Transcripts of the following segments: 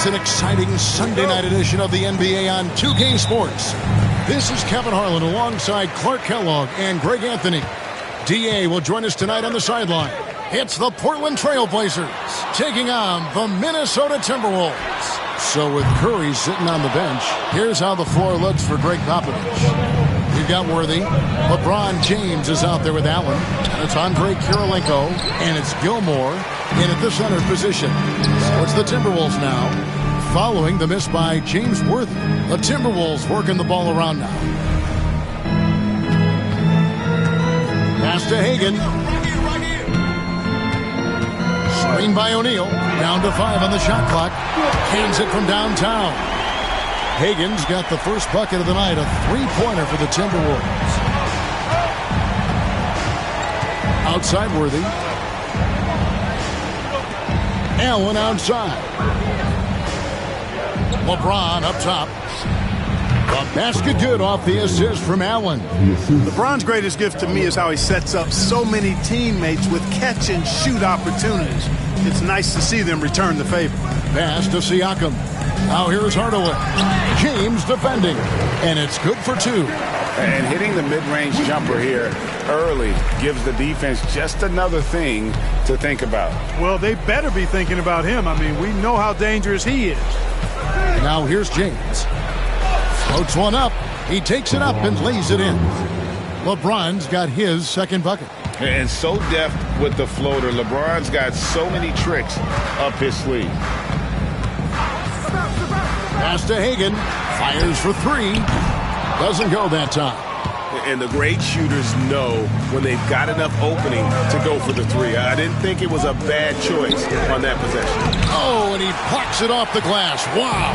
an exciting Sunday night edition of the NBA on 2K Sports. This is Kevin Harlan alongside Clark Kellogg and Greg Anthony. DA will join us tonight on the sideline. It's the Portland Trailblazers taking on the Minnesota Timberwolves. So with Curry sitting on the bench, here's how the floor looks for Greg Popovich. We've got Worthy. LeBron James is out there with Allen. And it's Andre Kirilenko. And it's Gilmore in at the center position. So it's the Timberwolves now, following the miss by James Worthy. The Timberwolves working the ball around now. Pass to Hagan. Screen by O'Neal. Down to 5 on the shot clock. Hands it from downtown. Hagan's got the first bucket of the night, a three-pointer for the Timberwolves. Outside Worthy. Allen outside. LeBron up top. The basket good off the assist from Allen. LeBron's greatest gift to me is how he sets up so many teammates with catch-and-shoot opportunities. It's nice to see them return the favor. Pass to Siakam. Now here's Hardaway. James defending. And it's good for 2. And hitting the mid-range jumper here early gives the defense just another thing to think about. Well, they better be thinking about him. I mean, we know how dangerous he is. Now here's James. Floats one up. He takes it up and lays it in. LeBron's got his second bucket. And so deft with the floater. LeBron's got so many tricks up his sleeve. Pass to Hagan. Fires for 3. Doesn't go that time. And the great shooters know when they've got enough opening to go for the 3. I didn't think it was a bad choice on that possession. Oh, and he plucks it off the glass. Wow.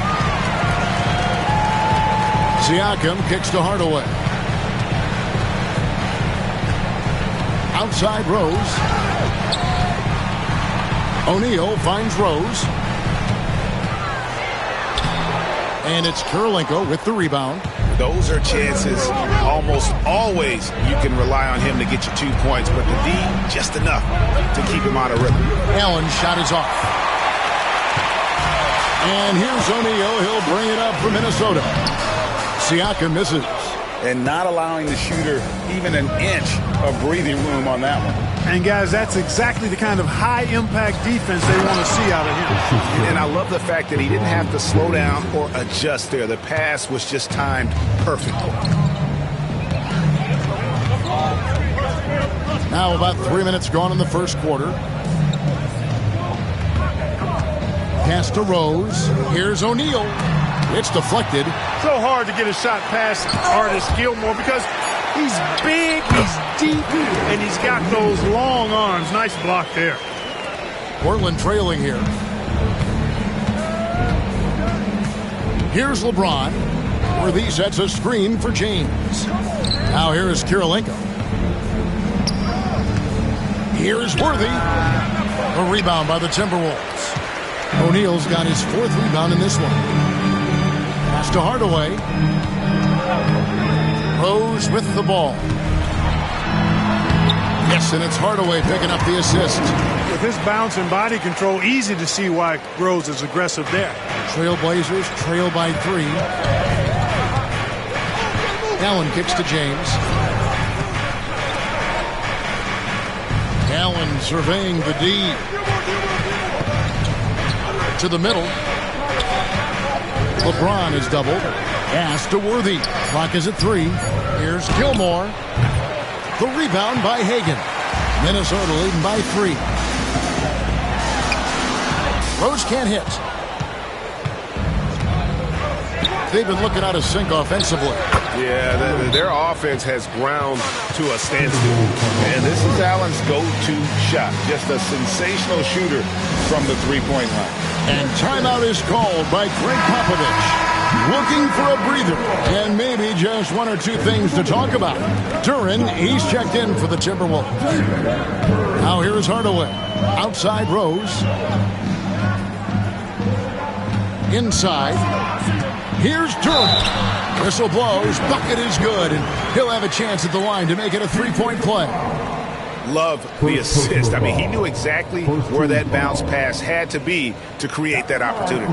Siakam kicks to Hardaway. Outside Rose. O'Neal finds Rose. And it's Kirilenko with the rebound. Those are chances almost always you can rely on him to get you 2 points, but the D, just enough to keep him out of rhythm. Allen's shot is off. And here's O'Neal. He'll bring it up for Minnesota. Siakam misses. And not allowing the shooter even an inch of breathing room on that one. And, guys, that's exactly the kind of high-impact defense they want to see out of him. And I love the fact that he didn't have to slow down or adjust there. The pass was just timed perfectly. Now about 3 minutes gone in the first quarter. Pass to Rose. Here's O'Neal. It's deflected. So hard to get a shot past Artis Gilmore because he's big, he's deep, and he's got those long arms. Nice block there. Portland trailing here. Here's LeBron. Worthy sets a screen for James. Now here is Kirilenko. Here's Worthy. A rebound by the Timberwolves. O'Neal's got his 4th rebound in this one. Pass to Hardaway. Rose with the ball. Yes, and it's Hardaway picking up the assist. With his bounce and body control, easy to see why Rose is aggressive there. Trailblazers trail by 3. Allen kicks to James. Allen surveying the D. To the middle. LeBron is doubled. Pass to Worthy. Clock is at 3. Here's Gilmore. The rebound by Hagan. Minnesota leading by 3. Rose can't hit. They've been looking out of sync offensively. Yeah, their offense has ground to a standstill. And this is Allen's go-to shot. Just a sensational shooter from the three-point line. And timeout is called by Greg Popovich. Looking for a breather and maybe just 1 or 2 things to talk about. Duran, he's checked in for the Timberwolves. Now here is Hardaway. Outside Rose. Inside. Here's Duran. Whistle blows. Bucket is good. And he'll have a chance at the line to make it a 3-point play. Love the assist. I mean, he knew exactly where that bounce pass had to be to create that opportunity.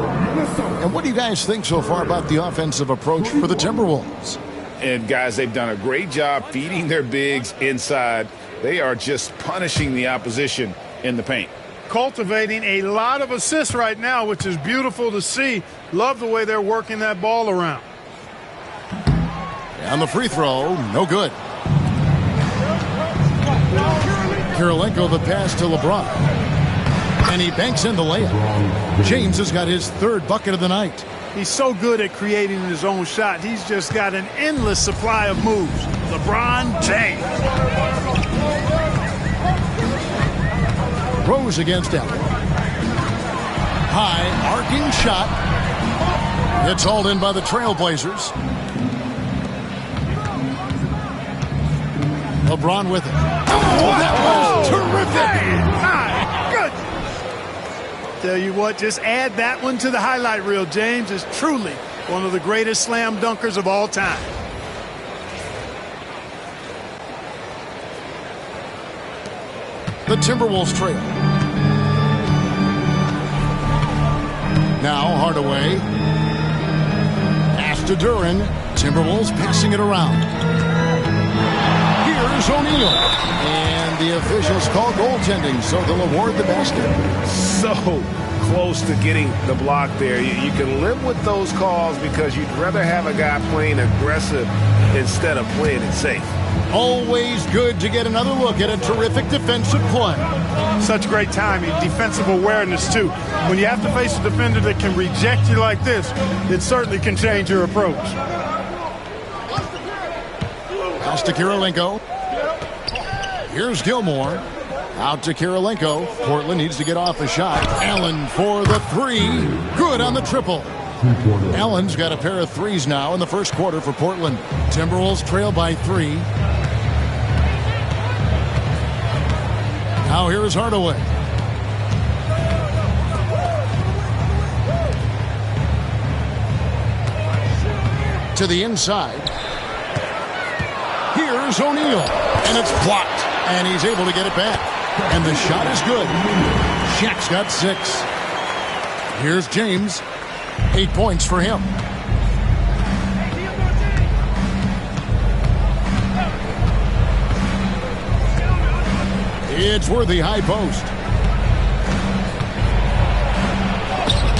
And what do you guys think so far about the offensive approach for the Timberwolves? And, guys, they've done a great job feeding their bigs inside. They are just punishing the opposition in the paint. Cultivating a lot of assists right now, which is beautiful to see. Love the way they're working that ball around. And the free throw, no good. Kirilenko the pass to LeBron. And he banks in the layup. James has got his third bucket of the night. He's so good at creating his own shot. He's just got an endless supply of moves. LeBron James. Rose against Allen. High, arcing shot. It's hauled in by the Trailblazers. LeBron with it. Oh, that was terrific! My goodness! Tell you what, just add that one to the highlight reel. James is truly one of the greatest slam dunkers of all time. The Timberwolves trail. Now Hardaway. Pass to Duran. Timberwolves passing it around. Here's O'Neal. And the officials call goaltending, so they'll award the basket. So close to getting the block there. You can live with those calls because you'd rather have a guy playing aggressive instead of playing it safe. Always good to get another look at a terrific defensive play. Such great timing, defensive awareness, too. When you have to face a defender that can reject you like this, it certainly can change your approach. Pass to Kirilenko. Here's Gilmore. Out to Kirilenko. Portland needs to get off a shot. Allen for the three. Good on the triple. Allen's got a pair of threes now in the first quarter for Portland. Timberwolves trail by 3. Now here is Hardaway. To the inside. Here's O'Neal. And it's blocked. And he's able to get it back. And the shot is good. Shaq's got 6. Here's James. 8 points for him. It's Worthy high post.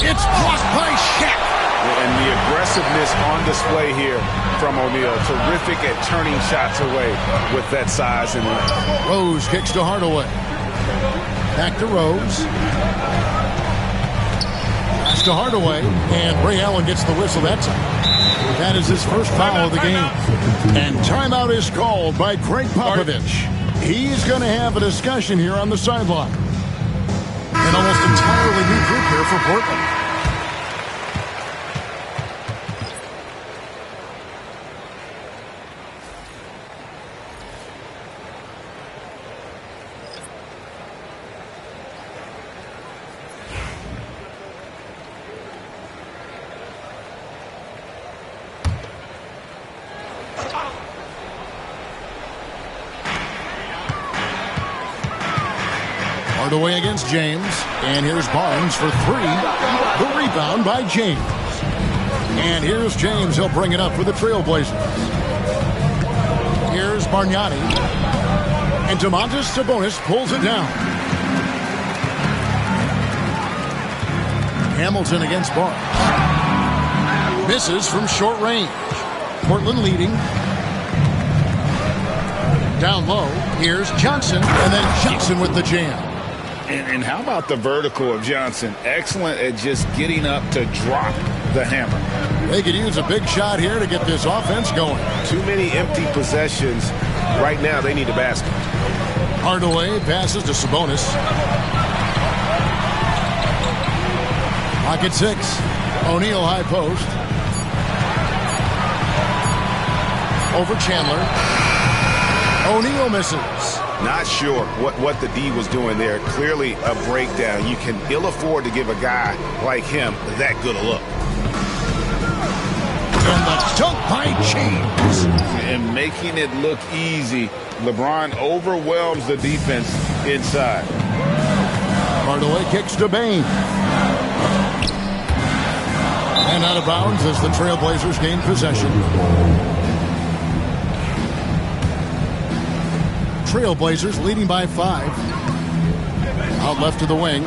It's blocked by Shaq. And the aggressiveness on display here from O'Neal. Terrific at turning shots away with that size and length. Rose kicks to Hardaway. Back to Rose. Pass to Hardaway. And Ray Allen gets the whistle that time. That is his first foul of the game. And timeout is called by Greg Popovich. He's going to have a discussion here on the sideline. An almost entirely new group here for Portland. Hardaway against James. And here's Barnes for 3. The rebound by James. And here's James. He'll bring it up for the Trailblazers. Here's Bargnani. And Domantas Sabonis pulls it down. Hamilton against Barnes. Misses from short range. Portland leading. Down low. Here's Johnson. And then Johnson with the jam. And how about the vertical of Johnson? Excellent at just getting up to drop the hammer. They could use a big shot here to get this offense going. Too many empty possessions. Right now, they need a basket. Hardaway passes to Sabonis. Pocket 6. O'Neal high post. Over Chandler. O'Neal misses. Not sure what the D was doing there. Clearly a breakdown. You can ill afford to give a guy like him that good a look. And the dunk by James. And making it look easy, LeBron overwhelms the defense inside. Hardaway kicks to Bain. And out of bounds as the Trailblazers gain possession. Trailblazers leading by 5. Out left to the wing.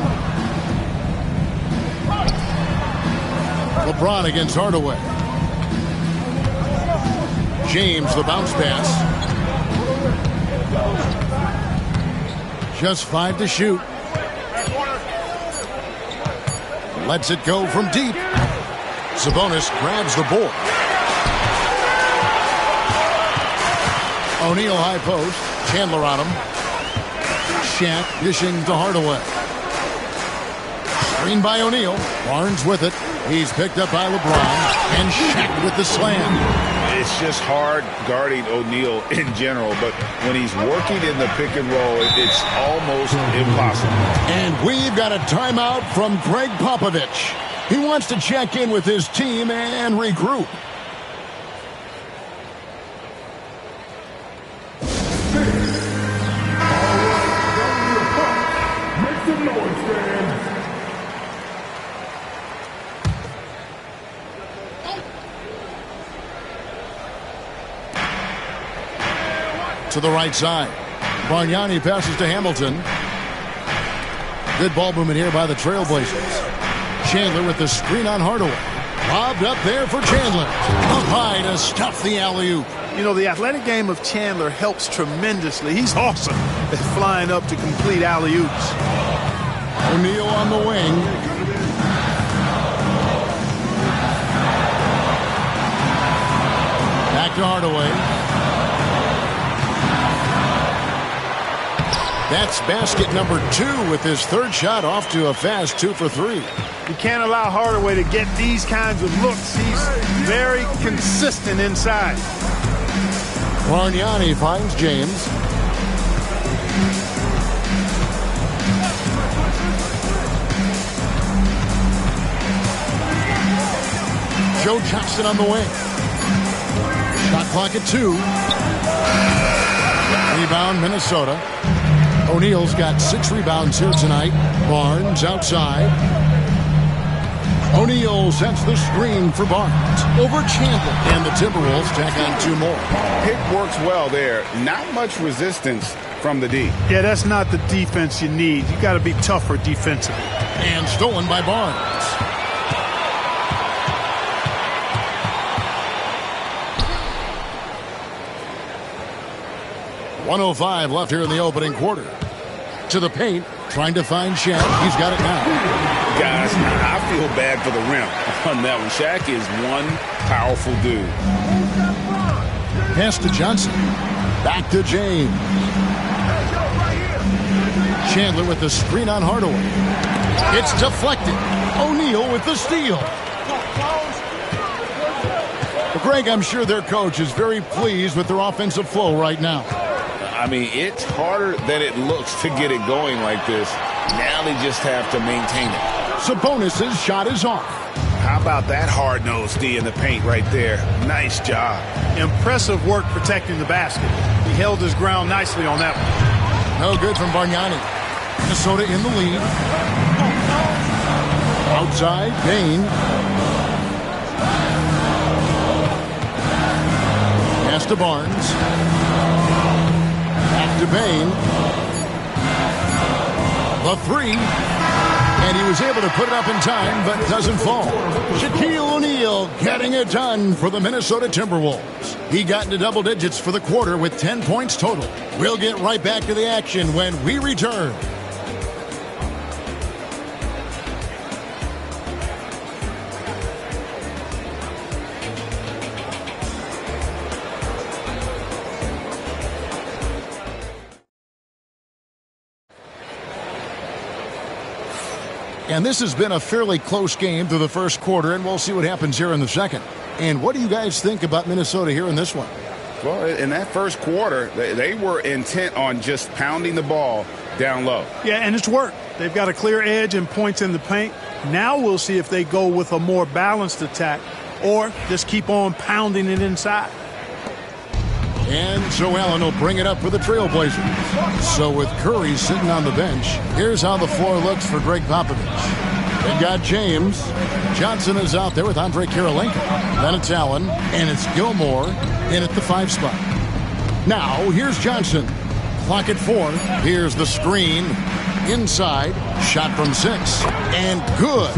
LeBron against Hardaway. James, the bounce pass. Just 5 to shoot. Lets it go from deep. Sabonis grabs the board. O'Neal high post. Chandler on him. Shaq dishing to Hardaway. Screen by O'Neal. Barnes with it. He's picked up by LeBron. And Shaq with the slam. It's just hard guarding O'Neal in general, but when he's working in the pick and roll, it's almost impossible. And we've got a timeout from Greg Popovich. He wants to check in with his team and regroup. Make some noise, fans. To the right side. Bargnani passes to Hamilton. Good ball movement here by the Trailblazers. Chandler with the screen on Hardaway. Lobbed up there for Chandler. Up high to stuff the alley-oop. You know, the athletic game of Chandler helps tremendously. He's awesome at flying up to complete alley-oops. O'Neal on the wing. Back to Hardaway. That's basket number 2 with his third shot off to a fast 2 for 3. You can't allow Hardaway to get these kinds of looks. He's very consistent inside. Bargnani finds James. Joe Johnson on the wing. Shot clock at 2. Rebound, Minnesota. O'Neal's got 6 rebounds here tonight. Barnes outside. O'Neal sets the screen for Barnes. Over Chandler. And the Timberwolves tack on 2 more. Pick works well there. Not much resistance from the D. Yeah, that's not the defense you need. You got to be tougher defensively. And stolen by Barnes. .105 left here in the opening quarter. To the paint, trying to find Shaq. He's got it now. Guys, I feel bad for the rim on that one. Shaq is one powerful dude. Pass to Johnson. Back to James. Chandler with the screen on Hardaway. It's deflected. O'Neal with the steal. Greg, I'm sure their coach is very pleased with their offensive flow right now. I mean, it's harder than it looks to get it going like this. Now they just have to maintain it. Sabonis' shot is off. How about that hard-nosed D in the paint right there? Nice job. Impressive work protecting the basket. He held his ground nicely on that one. No good from Bargnani. Minnesota in the lead. Outside, Bain. Pass to Barnes. Back to Bain. The 3. And he was able to put it up in time, but doesn't fall. Shaquille O'Neal getting it done for the Minnesota Timberwolves. He got into double digits for the quarter with 10 points total. We'll get right back to the action when we return. And this has been a fairly close game through the first quarter, and we'll see what happens here in the second. And what do you guys think about Minnesota here in this one? Well, in that first quarter, they were intent on just pounding the ball down low. Yeah, and it's worked. They've got a clear edge and points in the paint. Now we'll see if they go with a more balanced attack or just keep on pounding it inside. And so Allen will bring it up for the Trailblazers. So with Curry sitting on the bench, here's how the floor looks for Greg Popovich. They've got James. Johnson is out there with Andre Kirilenko. Then it's Allen, and it's Gilmore in at the 5 spot. Now, here's Johnson. Clock at 4. Here's the screen. Inside. Shot from 6. And good,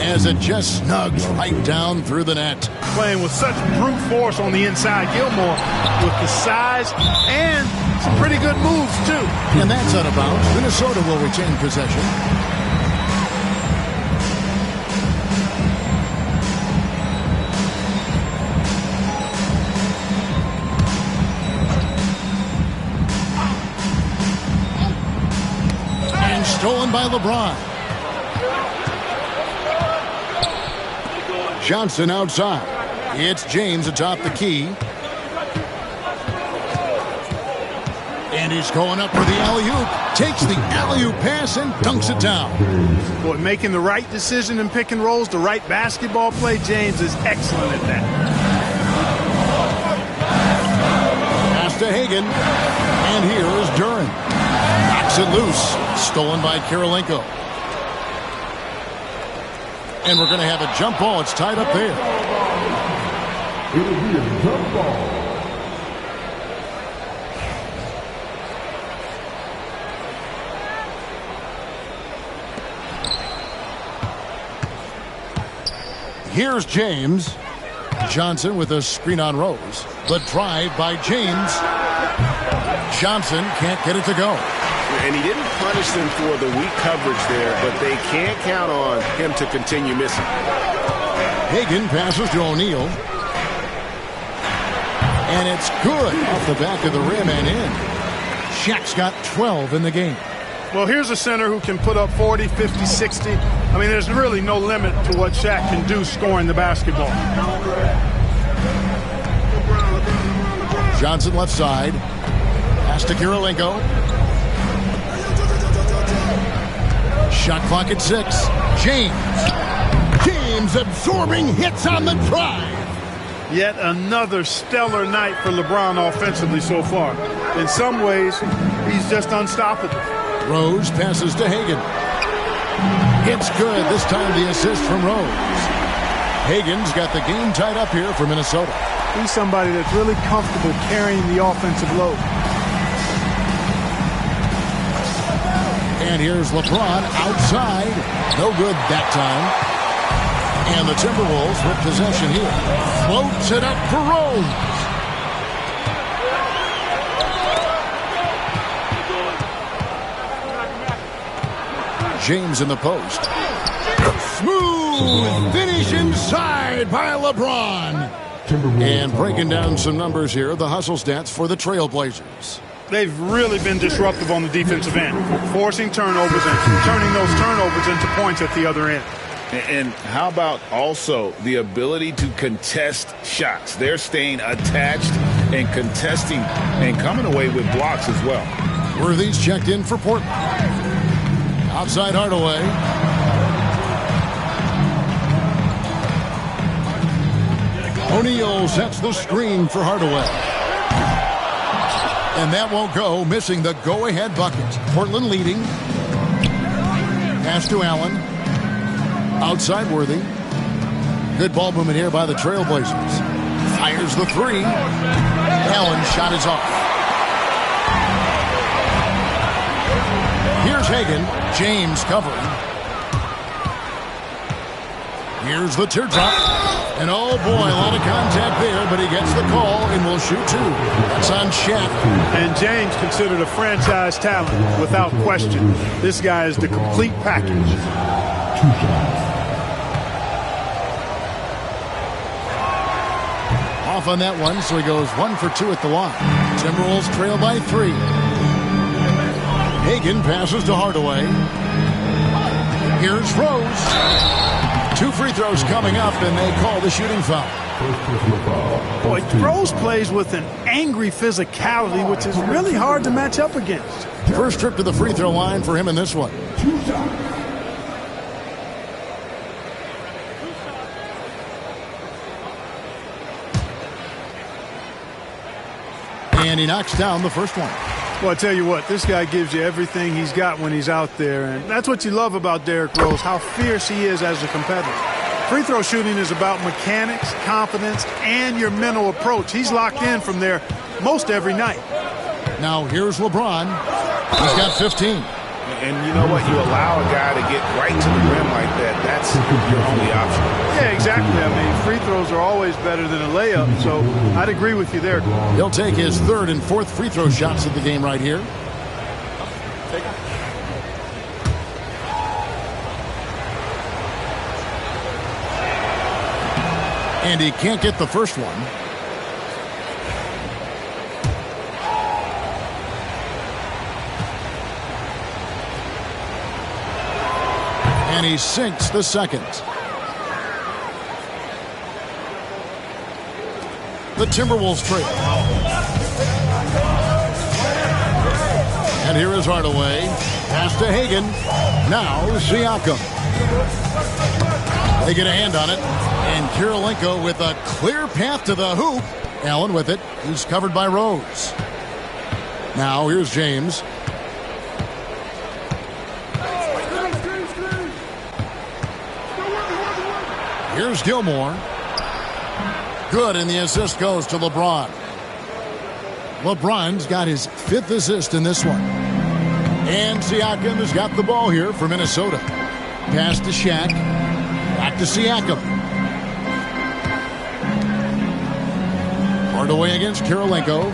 as it just snugs right down through the net. Playing with such brute force on the inside. Gilmore with the size and some pretty good moves, too. And that's out of bounds. Minnesota will retain possession. Stolen by LeBron. Johnson outside. It's James atop the key. And he's going up for the alley-oop. Takes the alley-oop pass and dunks it down. Boy, making the right decision in pick and rolls, the right basketball play. James is excellent at that. Pass to Hagan. And here is Durant. Knocks it loose. Stolen by Kirilenko. And we're going to have a jump ball. It's tied up there. It'll be a jump ball. Here's James. Johnson with a screen on Rose. The drive by James. Johnson can't get it to go. And he didn't punish them for the weak coverage there, but they can't count on him to continue missing. Hagan passes to O'Neal. And it's good off the back of the rim and in. Shaq's got 12 in the game. Well, here's a center who can put up 40, 50, 60. I mean, there's really no limit to what Shaq can do scoring the basketball. Johnson left side. Pass to Kirilenko. Shot clock at 6. James absorbing hits on the drive. Yet another stellar night for LeBron offensively so far. In some ways, he's just unstoppable. Rose passes to Hagan. It's good. This time the assist from Rose. Hagan's got the game tied up here for Minnesota. He's somebody that's really comfortable carrying the offensive load. And here's LeBron outside. No good that time. And the Timberwolves with possession here. Floats it up for Rose. James in the post. Smooth finish inside by LeBron. And breaking down some numbers here, the hustle stats for the Trailblazers. They've really been disruptive on the defensive end, forcing turnovers and turning those turnovers into points at the other end. And how about also the ability to contest shots? They're staying attached and contesting and coming away with blocks as well. Worthy's checked in for Portland. Outside Hardaway. O'Neal sets the screen for Hardaway. And that won't go, missing the go-ahead bucket. Portland leading. Pass to Allen. Outside Worthy. Good ball movement here by the Trailblazers. Fires the 3. Allen's shot is off. Here's Hagan. James covering. Here's the teardrop. And oh boy, a lot of contact there, but he gets the call and will shoot 2. That's on Shaq. And James considered a franchise talent without question. This guy is the complete package. 2 shots. Off on that one, so he goes 1 for 2 at the line. Timberwolves trail by 3. Hagan passes to Hardaway. Here's Rose. 2 free throws coming up, and they call the shooting foul. Boy, Rose plays with an angry physicality, which is really hard to match up against. First trip to the free throw line for him in this one. 2 shots. And he knocks down the first one. Well, I tell you what, this guy gives you everything he's got when he's out there. And that's what you love about Derrick Rose, how fierce he is as a competitor. Free throw shooting is about mechanics, confidence, and your mental approach. He's locked in from there most every night. Now here's LeBron. He's got 15. And you know what? You allow a guy to get right to the rim like that. That's your only option. Yeah, exactly. I mean, free throws are always better than a layup, so I'd agree with you there. He'll take his third and fourth free throw shots of the game right here. And he can't get the first one. And he sinks the second. The Timberwolves trail. And here is Hardaway. Pass to Hagan. Now Siakam. They get a hand on it. And Kirilenko with a clear path to the hoop. Allen with it. He's covered by Rose. Now here's James. Here's Gilmore. Good, and the assist goes to LeBron. LeBron's got his fifth assist in this one. And Siakam has got the ball here for Minnesota. Pass to Shaq. Back to Siakam. Hardaway against Kirilenko.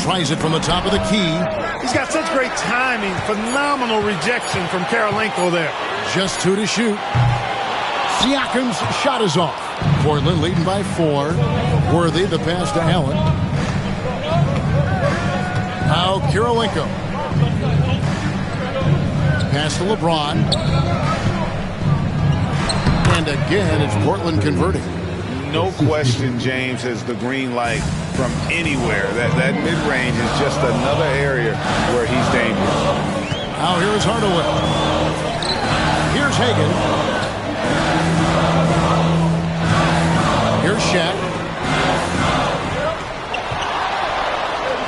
Tries it from the top of the key. He's got such great timing. Phenomenal rejection from Kirilenko there. Just 2 to shoot. Siakam's shot is off. Portland leading by 4. Worthy the pass to Allen. Now Kirilenko. Pass to LeBron. And again, it's Portland converting. No question, James has the green light from anywhere. That mid-range is just another area where he's dangerous. Now here is Hardaway. Here's Hagan. Here's Shaq.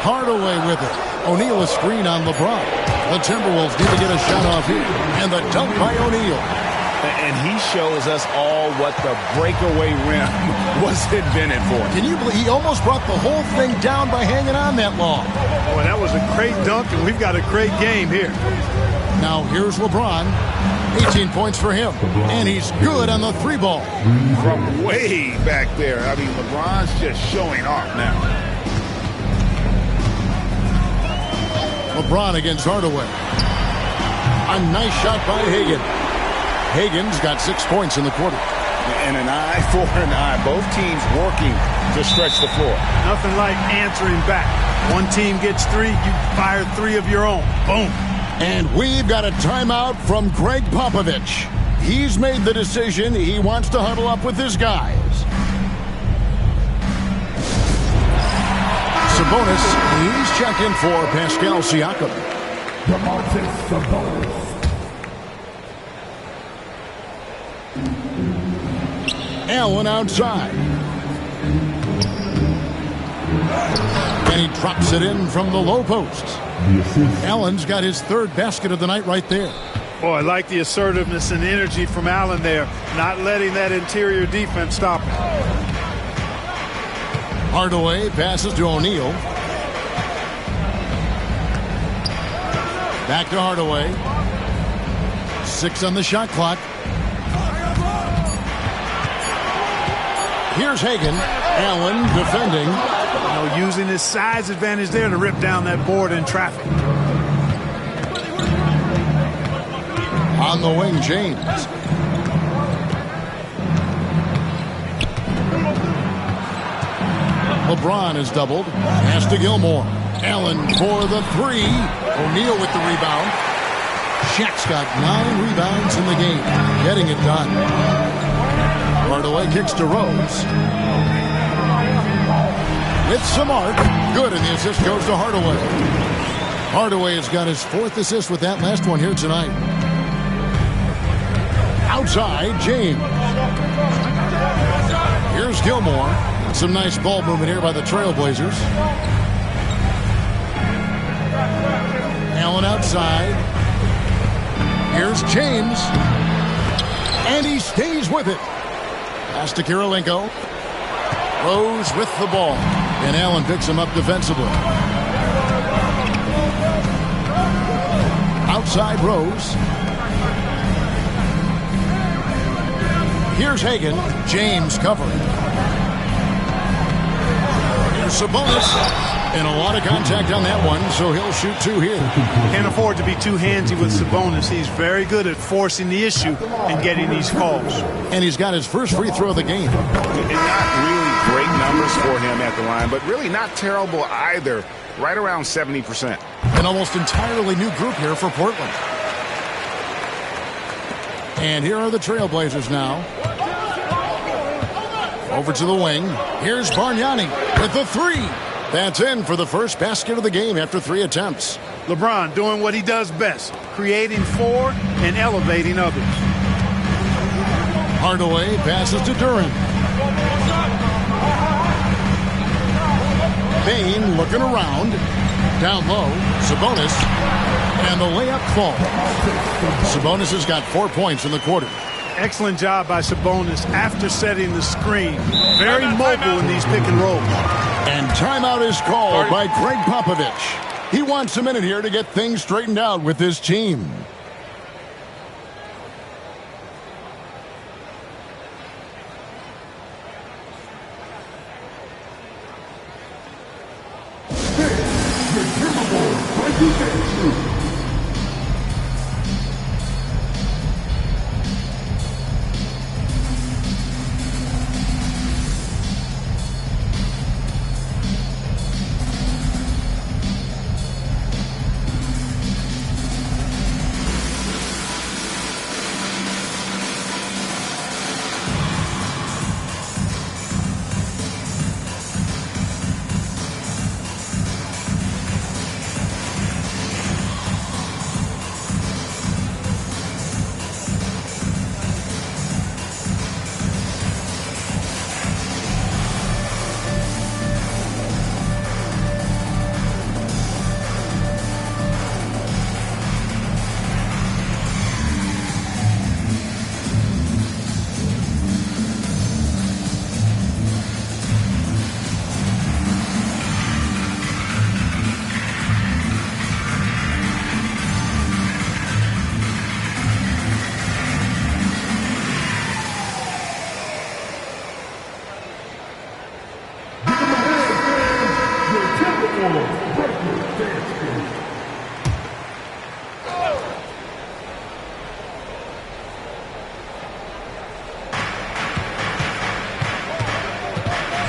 Hardaway with it. O'Neal a screen on LeBron. The Timberwolves need to get a shot off here. And the dunk by O'Neal. And he shows us all what the breakaway rim was invented for. Can you believe he almost brought the whole thing down by hanging on that long? Boy, that was a great dunk, and we've got a great game here. Now here's LeBron. 18 points for him. And he's good on the 3 ball. From way back there. I mean, LeBron's just showing off now. LeBron against Hardaway. A nice shot by Hagan. Hagan's got 6 points in the quarter. And an eye for an eye. Both teams working to stretch the floor. Nothing like answering back. One team gets 3, you fire 3 of your own. Boom. And we've got a timeout from Greg Popovich. He's made the decision. He wants to huddle up with his guys. Sabonis, he's checked in for Pascal Siakam. Sabonis. Allen outside. And he drops it in from the low post. Allen's got his 3rd basket of the night right there. Boy, I like the assertiveness and energy from Allen there. Not letting that interior defense stop him. Hardaway passes to O'Neal. Back to Hardaway. 6 on the shot clock. Here's Hagan. Allen defending. Using his size advantage there to rip down that board in traffic. On the wing, James. LeBron is doubled. Pass to Gilmore. Allen for the 3. O'Neal with the rebound. Shaq's got 9 rebounds in the game. Getting it done. Hardaway kicks to Rose. With some arc. Good, and the assist goes to Hardaway. Hardaway has got his 4th assist with that last one here tonight. Outside, James. Here's Gilmore. Some nice ball movement here by the Trailblazers. Allen outside. Here's James. And he stays with it. Pass to Kirilenko. Rose with the ball. And Allen picks him up defensively. Outside Rose. Here's Hagan. James covering. Here's Sabonis. And a lot of contact on that one, so he'll shoot 2 here. Can't afford to be too handsy with Sabonis. He's very good at forcing the issue and getting these calls. And he's got his first free throw of the game. And not really great numbers for him at the line, but really not terrible either. Right around 70%. An almost entirely new group here for Portland. And here are the Trailblazers now. Over to the wing. Here's Bargnani with the 3. That's in for the first basket of the game after 3 attempts. LeBron doing what he does best, creating for and elevating others. Hardaway passes to Durant. Bane looking around. Down low, Sabonis. And the layup falls. Sabonis has got 4 points in the quarter. Excellent job by Sabonis after setting the screen. Very mobile in these pick and rolls. And timeout is called by Greg Popovich. He wants a minute here to get things straightened out with his team.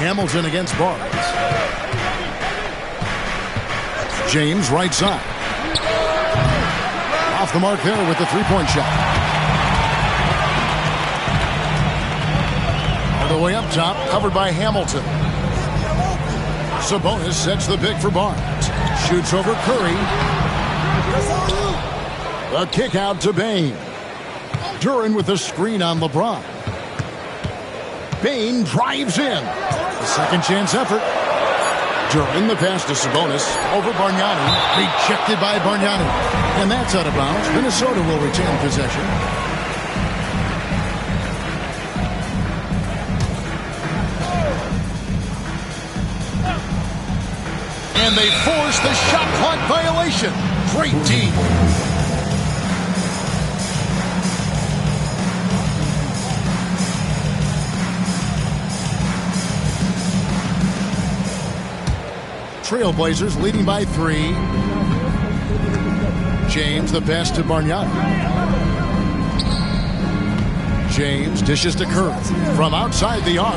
Hamilton against Barnes. James right side. Off the mark there with the three-point shot. All the way up top, covered by Hamilton. Sabonis sets the pick for Barnes. Shoots over Curry. The kick out to Bane. Duran with the screen on LeBron. Bane drives in. A second chance effort. Duran the pass to Sabonis. Over Bargnani. Rejected by Bargnani. And that's out of bounds. Minnesota will retain possession. And they force the shot clock violation. Great D. Trailblazers leading by 3. James the pass to Bargnani. James dishes to Curry from outside the arc.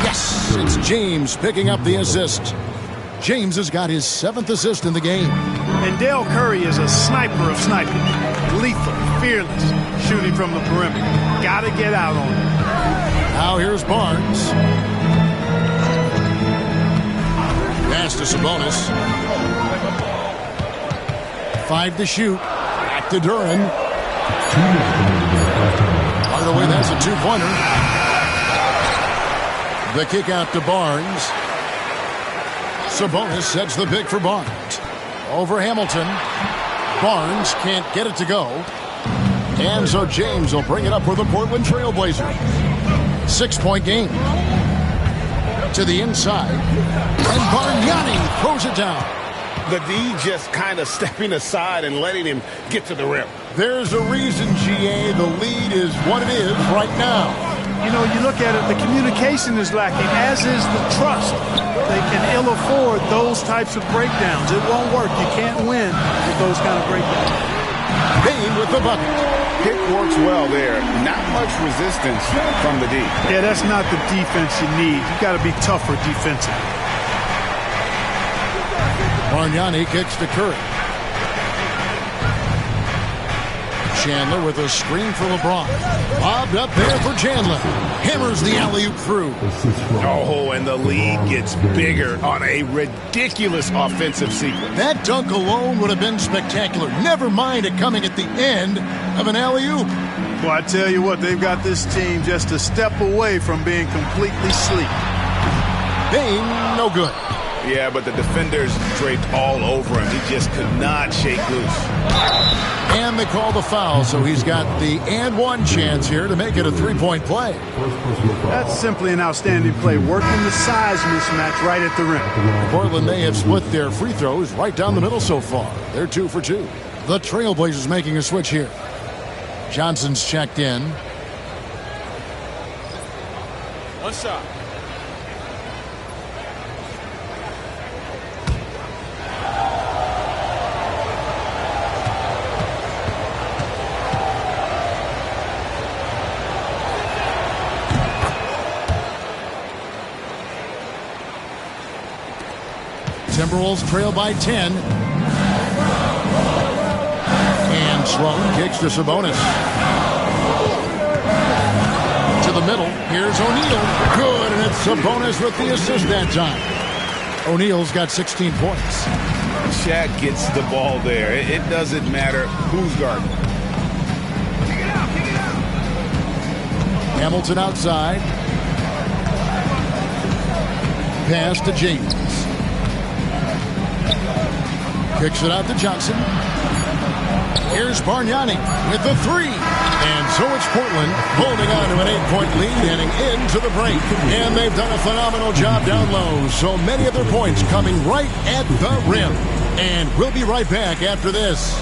Yes, it's James picking up the assist. James has got his 7th assist in the game. And Dale Curry is a sniper of snipers. Lethal, fearless, shooting from the perimeter. Gotta get out on him. Now here's Barnes. Pass to Sabonis. 5 to shoot. Back to Duran. By the way, that's a 2-pointer. The kick out to Barnes. Sabonis sets the pick for Barnes. Over Hamilton. Barnes can't get it to go. And so James will bring it up for the Portland Trail Blazers. 6-point game. To the inside. And Bargnani throws it down. The D just kind of stepping aside and letting him get to the rim. There's a reason, GA, the lead is what it is right now. You know, you look at it, the communication is lacking, as is the trust. They can ill afford those types of breakdowns. It won't work. You can't win with those kind of breakdowns. Payne with the bucket. Pick works well there. Not much resistance from the D. Yeah, that's not the defense you need. You got to be tougher defensively. Bargnani kicks to Curry. Chandler with a screen for LeBron. Bobbed up there for Chandler. Hammers the alley-oop through. Oh, and the lead gets bigger on a ridiculous offensive sequence. That dunk alone would have been spectacular. Never mind it coming at the end of an alley-oop. Well, I tell you what, they've got this team just a step away from being completely asleep. Payne, no good. Yeah, but the defenders draped all over him. He just could not shake loose. And they call the foul, so he's got the and one chance here to make it a three-point play. That's simply an outstanding play, working the size mismatch right at the rim. Portland, they have split their free throws right down the middle so far. They're 2 for 2. The Trailblazers making a switch here. Johnson's checked in. One shot. Timberwolves trail by 10. And Sloan kicks to Sabonis. To the middle. Here's O'Neal. Good, and it's Sabonis with the assist that time. O'Neal's got 16 points. Shaq gets the ball there. It doesn't matter who's guarding. Hamilton outside. Pass to James. Kicks it out to Johnson. Here's Bargnani with the three. And so it's Portland holding on to an 8-point lead heading into the break. And they've done a phenomenal job down low. So many of their points coming right at the rim. And we'll be right back after this.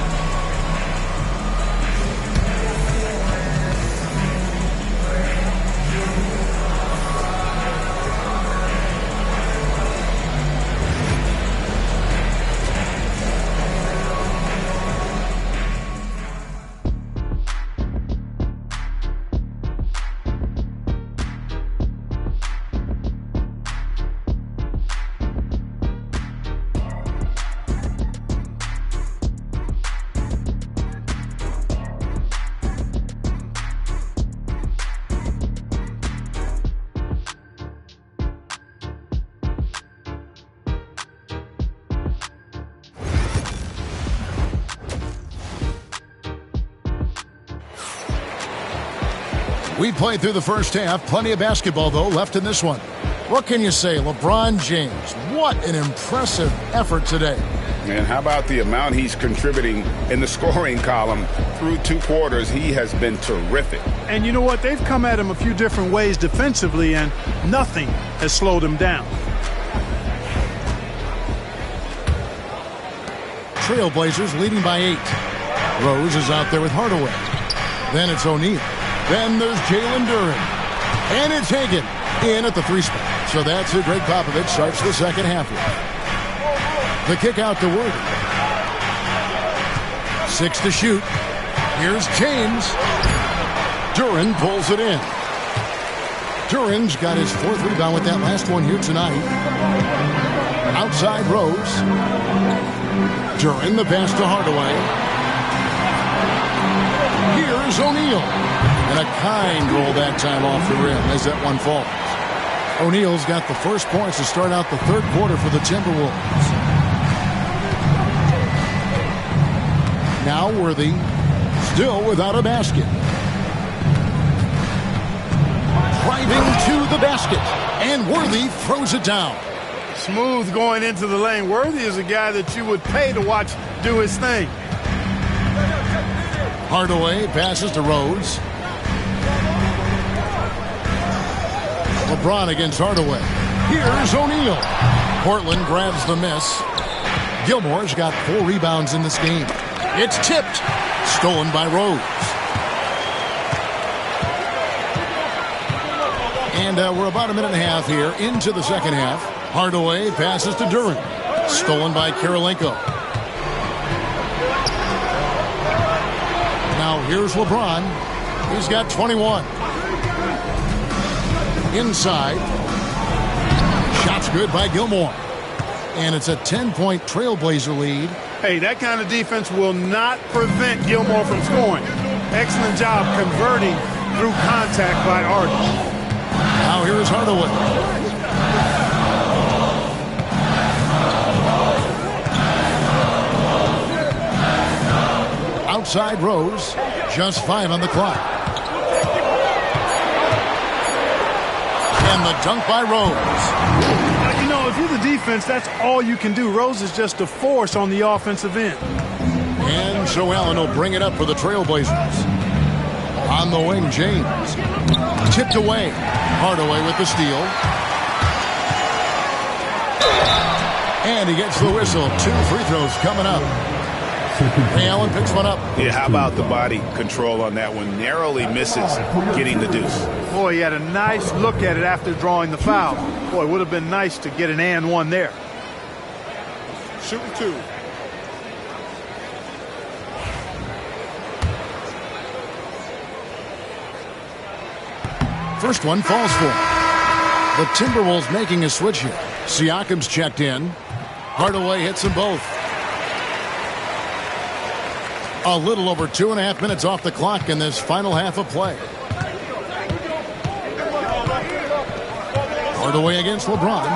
We played through the first half. Plenty of basketball, though, left in this one. What can you say? LeBron James, what an impressive effort today. And how about the amount he's contributing in the scoring column through 2 quarters? He has been terrific. And you know what? They've come at him a few different ways defensively, and nothing has slowed him down. Trailblazers leading by 8. Rose is out there with Hardaway. Then it's O'Neal. Then there's Jalen Duren. And it's Hagan in at the 3 spot. So that's who Greg Popovich starts the second half with. The kick out to Worthy. 6 to shoot. Here's James. Duren pulls it in. Duren's got his 4th rebound with that last one here tonight. Outside Rose. Duren, the pass to Hardaway. Here's O'Neal. And a kind roll that time off the rim as that one falls. O'Neal's got the first points to start out the 3rd quarter for the Timberwolves. Now Worthy, still without a basket. Driving to the basket. And Worthy throws it down. Smooth going into the lane. Worthy is a guy that you would pay to watch do his thing. Hardaway passes to Rose. LeBron against Hardaway. Here's O'Neal. Portland grabs the miss. Gilmore's got 4 rebounds in this game. It's tipped. Stolen by Rose. And we're about a minute and a half here into the second half. Hardaway passes to Durant. Stolen by Kirilenko. Now here's LeBron. He's got 21. Inside. Shot's good by Gilmore. And it's a 10-point Trailblazer lead. Hey, that kind of defense will not prevent Gilmore from scoring. Excellent job converting through contact by Arden. Now here's Hardaway. Outside Rose. Just 5 on the clock. And the dunk by Rose. You know, if you're the defense, that's all you can do. Rose is just a force on the offensive end. And so Allen will bring it up for the Trailblazers. On the wing, James. Tipped away. Hardaway with the steal. And he gets the whistle. 2 free throws coming up. Ray Allen picks one up. Yeah, how about the body control on that one? Narrowly misses getting the deuce. Boy, he had a nice look at it after drawing the foul. Boy, it would have been nice to get an and one there. Shooting 2. First one falls for him. The Timberwolves making a switch here. Siakam's checked in. Hardaway hits them both. A little over 2.5 minutes off the clock in this final half of play. Hardaway against LeBron.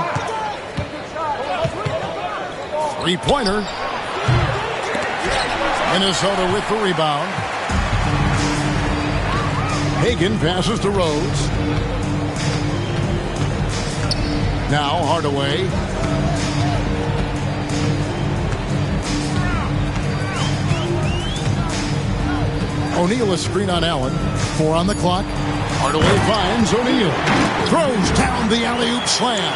3-pointer. Minnesota with the rebound. Hagan passes to Rose. Now Hardaway. O'Neal a screen on Allen. 4 on the clock. Hardaway finds O'Neal. Throws down the alley-oop slam.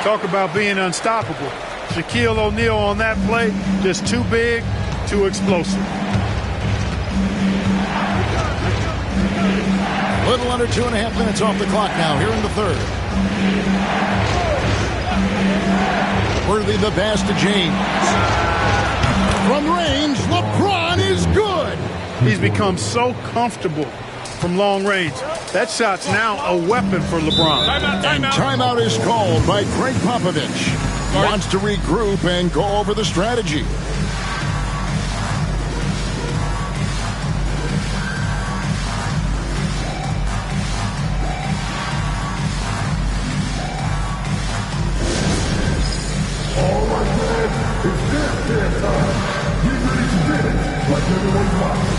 Talk about being unstoppable. Shaquille O'Neal on that play, just too big, too explosive. A little under 2.5 minutes off the clock now here in the third. Worthy the pass to James. From range, LeBron is good. He's become so comfortable from long range. That shot's now a weapon for LeBron. And timeout is called by Greg Popovich. Wants to regroup and go over the strategy. All right, man. It's dance time. Get ready to dance like everyone's watching.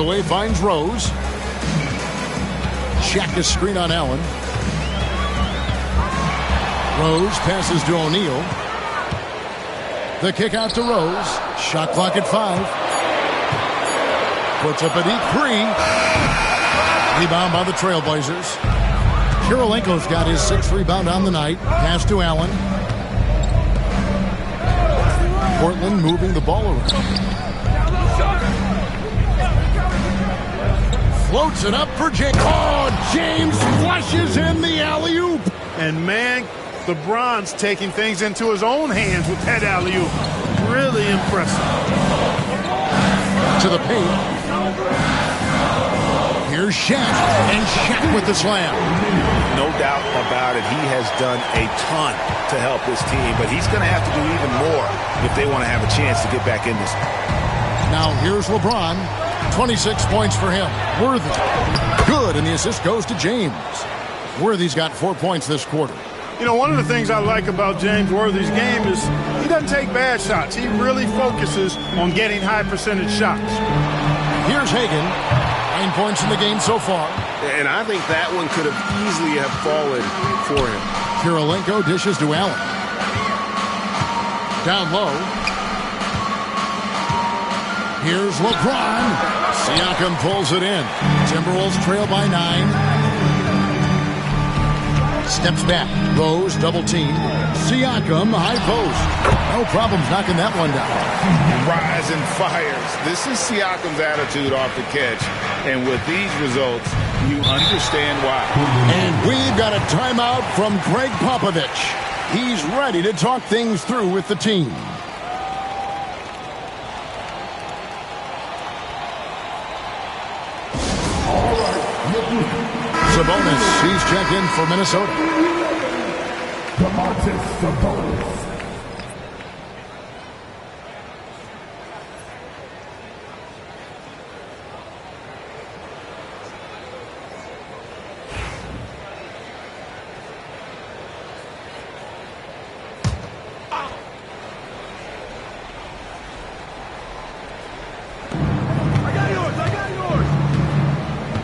Hardaway finds Rose. Shaq is screen on Allen. Rose passes to O'Neal. The kick out to Rose. Shot clock at 5. Puts up a deep 3. Rebound by the Trailblazers. Kirilenko's got his 6th rebound on the night. Pass to Allen. Portland moving the ball around. Floats it up for James. Oh, James flushes in the alley-oop. And man, LeBron's taking things into his own hands with that alley-oop. Really impressive. To the paint. Here's Shaq, and Shaq with the slam. No doubt about it. He has done a ton to help this team, but he's going to have to do even more if they want to have a chance to get back in this. Now here's LeBron. 26 points for him. Worthy. Good, and the assist goes to James. Worthy's got 4 points this quarter. You know, one of the things I like about James Worthy's game is he doesn't take bad shots. He really focuses on getting high percentage shots. Here's Hagan. 9 points in the game so far. And I think that one could have easily have fallen for him. Kirilenko dishes to Allen. Down low. Here's LeBron. Siakam pulls it in. Timberwolves trail by 9. Steps back. Rose double team. Siakam high post. No problems knocking that one down. Rise and fires. This is Siakam's attitude off the catch. And with these results, you understand why. And we've got a timeout from Greg Popovich. He's ready to talk things through with the team. Sabonis, he's checked in for Minnesota. Sabonis.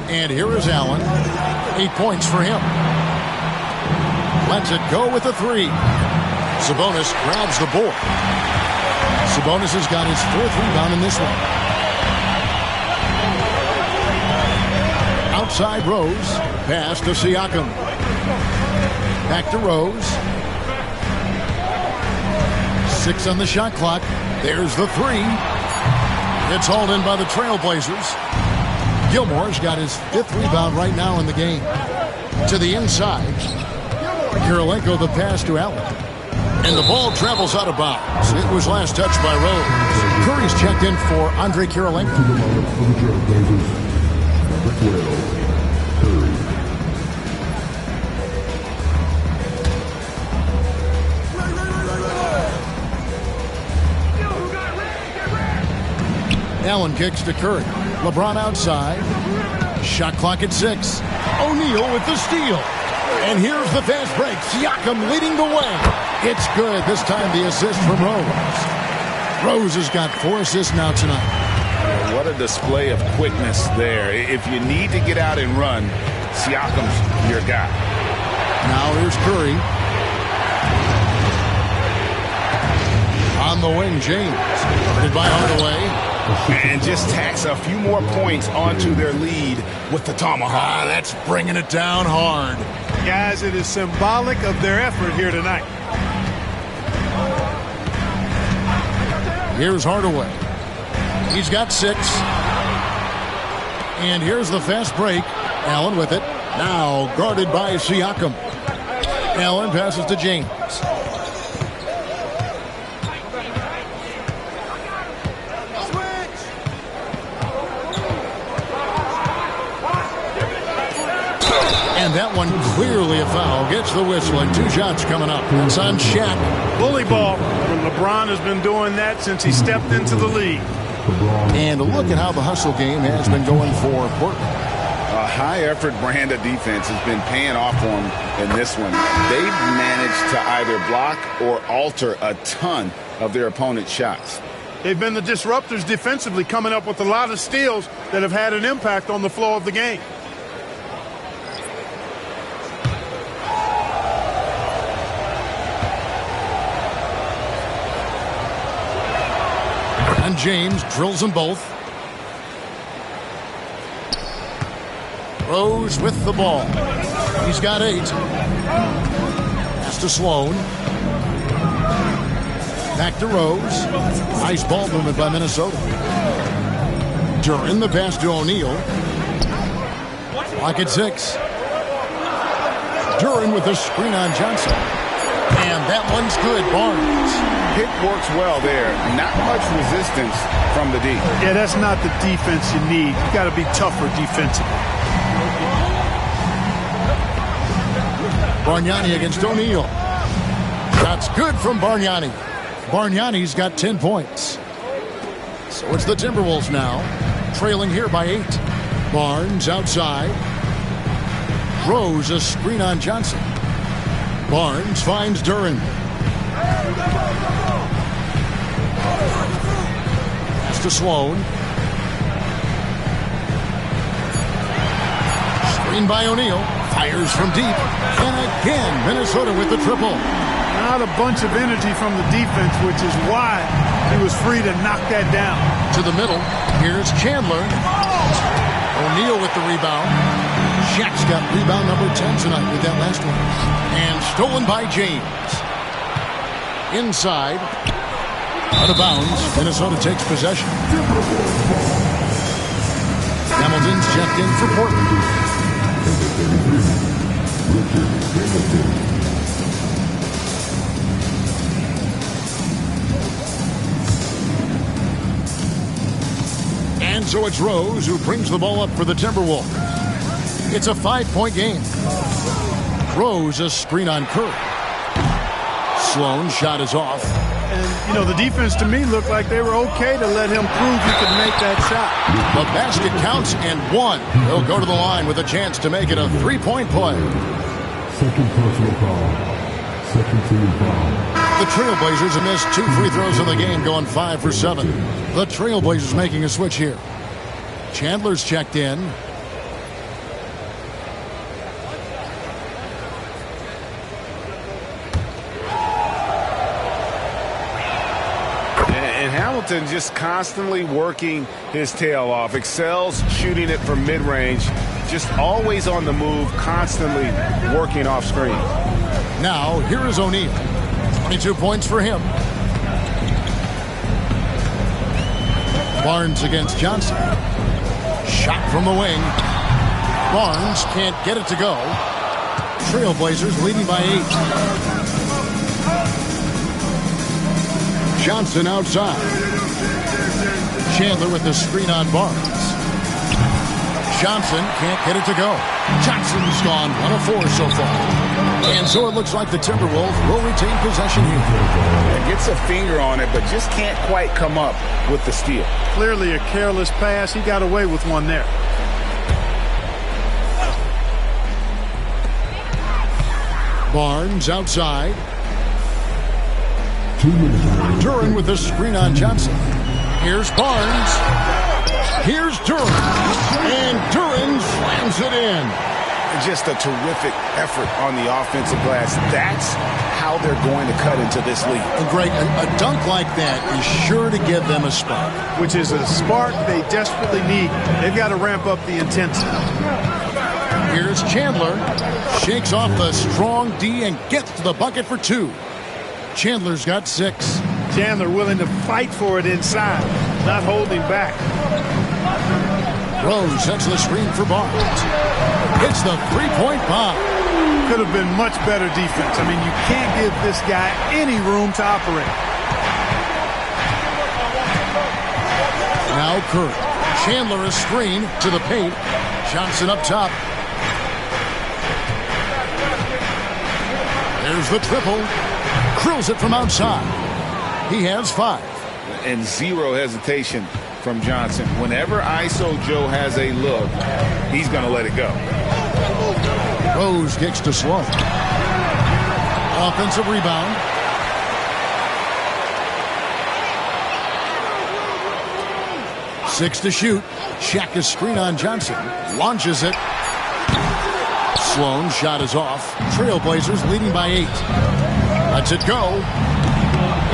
And here is Allen. 8 points for him. Lets it go with a 3. Sabonis grabs the board. Sabonis has got his 4th rebound in this one. Outside Rose. Pass to Siakam. Back to Rose. 6 on the shot clock. There's the 3. It's hauled in by the Trailblazers. Gilmore's got his 5th rebound right now in the game. To the inside. Kirilenko the pass to Allen. And the ball travels out of bounds. It was last touched by Rose. Curry's checked in for Andre Kirilenko. Allen kicks to Curry. LeBron outside. Shot clock at 6. O'Neal with the steal. And here's the fast break. Siakam leading the way. It's good. This time the assist from Rose. Rose has got 4 assists now tonight. What a display of quickness there. If you need to get out and run, Siakam's your guy. Now here's Curry. On the wing, James. Guarded by Hardaway. And just tacks a few more points onto their lead with the tomahawk. That's bringing it down hard. Guys, it is symbolic of their effort here tonight. Here's Hardaway. He's got 6. And here's the fast break. Allen with it. Now guarded by Siakam. Allen passes to James. And that one clearly a foul. Gets the whistle and 2 shots coming up. It's on Shaq. Bully ball. LeBron has been doing that since he stepped into the league. And look at how the hustle game has been going for Portland. A high-effort brand of defense has been paying off for them in this one. They've managed to either block or alter a ton of their opponent's shots. They've been the disruptors defensively, coming up with a lot of steals that have had an impact on the flow of the game. And James drills them both. Rose with the ball. He's got 8. Pass to Sloan. Back to Rose. Nice ball movement by Minnesota. Duran the pass to O'Neal. Clock at 6. Duran with the screen on Johnson. And that one's good. Barnes. Pick works well there. Not much resistance from the D. Yeah, that's not the defense you need. You got to be tougher defensively. Bargnani against O'Neal. That's good from Bargnani. Bargnani's got 10 points. So it's the Timberwolves now, trailing here by 8. Barnes outside. Rose a screen on Johnson. Barnes finds Duran. Pass to Sloan. Screen by O'Neal. Fires from deep. And again, Minnesota with the triple. Not a bunch of energy from the defense, which is why he was free to knock that down. To the middle. Here's Chandler. O'Neal with the rebound. Shaq's got rebound number 10 tonight with that last one. And stolen by James. Inside. Out of bounds. Minnesota takes possession. Hamilton's checked in for Portland. And so it's Rose who brings the ball up for the Timberwolves. It's a 5-point game. Rose a screen on Curry. Sloan shot is off. And, you know, the defense to me looked like they were okay to let him prove he could make that shot. The basket counts and 1. He'll go to the line with a chance to make it a 3-point play. Second personal foul. Second team foul. The Trailblazers have missed 2 free throws in the game, going 5 for 7. The Trailblazers making a switch here. Chandler's checked in. And Hamilton just constantly working his tail off. Excels shooting it from mid-range. Just always on the move, constantly working off screen. Now, here is O'Neal. 22 points for him. Barnes against Johnson. Shot from the wing. Barnes can't get it to go. Trailblazers leading by 8. Johnson outside. Chandler with the screen on Barnes. Johnson can't get it to go. Johnson's gone 1 of 4 so far. And so it looks like the Timberwolves will retain possession here. Gets a finger on it, but just can't quite come up with the steal. Clearly a careless pass. He got away with one there. Barnes outside. 2 minutes. Duran with the screen on Johnson. Here's Barnes. Here's Duran. And Duran slams it in. Just a terrific effort on the offensive glass. That's how they're going to cut into this league. And Greg, a dunk like that is sure to give them a spark. Which is a spark they desperately need. They've got to ramp up the intensity. Here's Chandler. Shakes off the strong D and gets to the bucket for 2. Chandler's got 6. Chandler willing to fight for it inside, not holding back. Rose sets the screen for Barnes. Hits the 3-point bomb. Could have been much better defense. I mean, you can't give this guy any room to operate. Now Curry. Chandler a screen to the paint. Johnson up top. There's the triple. Drills it from outside. He has 5. And 0 hesitation from Johnson. Whenever ISO Joe has a look, he's going to let it go. Rose kicks to Sloan. Offensive rebound. 6 to shoot. Check his screen on Johnson. Launches it. Sloan shot is off. Trailblazers leading by 8. Lets it go.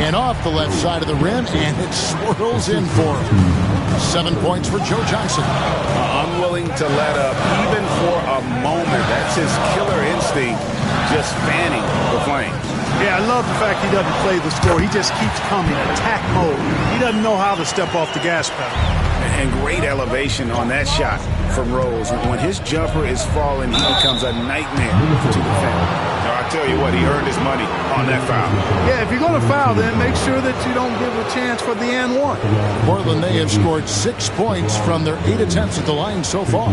And off the left side of the rim, and it swirls in for him. 7 points for Joe Johnson. Unwilling to let up, even for a moment. That's his killer instinct, just fanning the flame. Yeah, I love the fact he doesn't play the score. He just keeps coming, attack mode. He doesn't know how to step off the gas pedal. And great elevation on that shot from Rose. When his jumper is falling, he becomes a nightmare to defend. Now, I tell you what, he earned his money on that foul. Yeah, if you're going to foul, then make sure that you don't give a chance for the and one. Portland, they have scored 6 points from their 8 attempts at the line so far.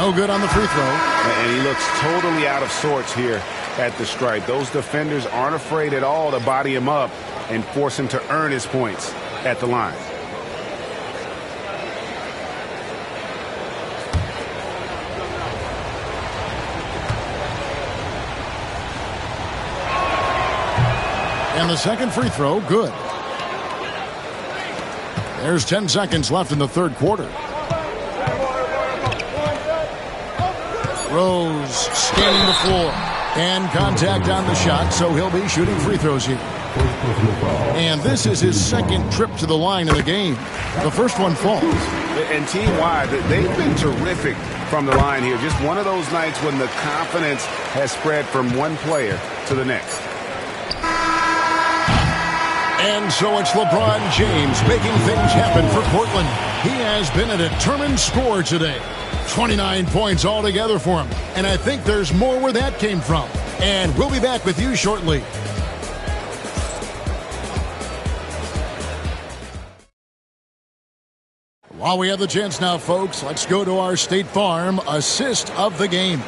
No good on the free throw. And he looks totally out of sorts here at the stripe. Those defenders aren't afraid at all to body him up and force him to earn his points at the line. And the second free throw, good. There's 10 seconds left in the third quarter. Rose scanning the floor. And contact on the shot, so he'll be shooting free throws here. And this is his second trip to the line in the game. The first one falls. And team-wide, they've been terrific from the line here. Just one of those nights when the confidence has spread from one player to the next. And so it's LeBron James making things happen for Portland. He has been a determined scorer today. 29 points altogether for him. And I think there's more where that came from. And we'll be back with you shortly. While we have the chance now, folks, let's go to our State Farm assist of the game.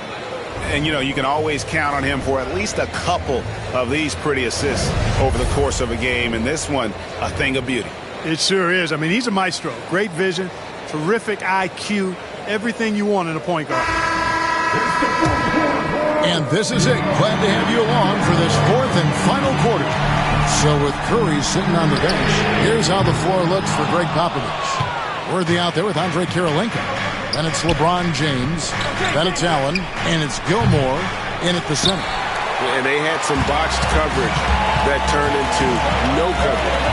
And, you know, you can always count on him for at least a couple of these pretty assists over the course of a game. And this one, a thing of beauty. It sure is. I mean, he's a maestro. Great vision, terrific IQ, everything you want in a point guard. And this is it. Glad to have you along for this fourth and final quarter. So with Curry sitting on the bench, here's how the floor looks for Greg Popovich. Worthy out there with Andre Kirilenko. Then it's LeBron James. Then it's Allen. And it's Gilmore in at the center. And they had some botched coverage that turned into no coverage.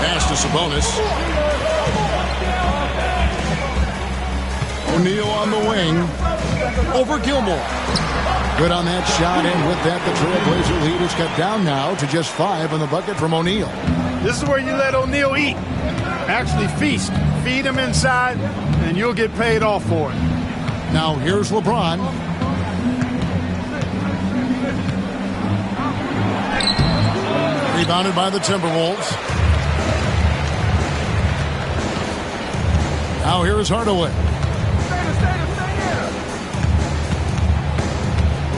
Pass to Sabonis. O'Neal on the wing. Over Gilmore. Good on that shot, and with that, the Trailblazer lead is cut down now to just 5 on the bucket from O'Neal. This is where you let O'Neal eat. Actually feast. Feed him inside, and you'll get paid off for it. Now here's LeBron. Rebounded by the Timberwolves. Now here's Hardaway.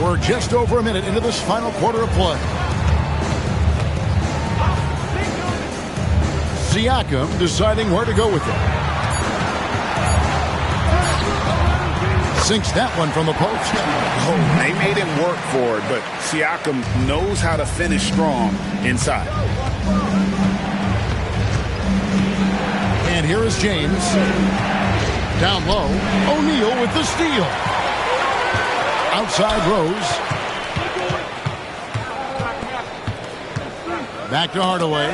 We're just over a minute into this final quarter of play. Siakam deciding where to go with it. Sinks that one from the post. Oh, they made him work for it, but Siakam knows how to finish strong inside. And here is James. Down low. O'Neal with the steal. Outside Rose. Back to Hardaway.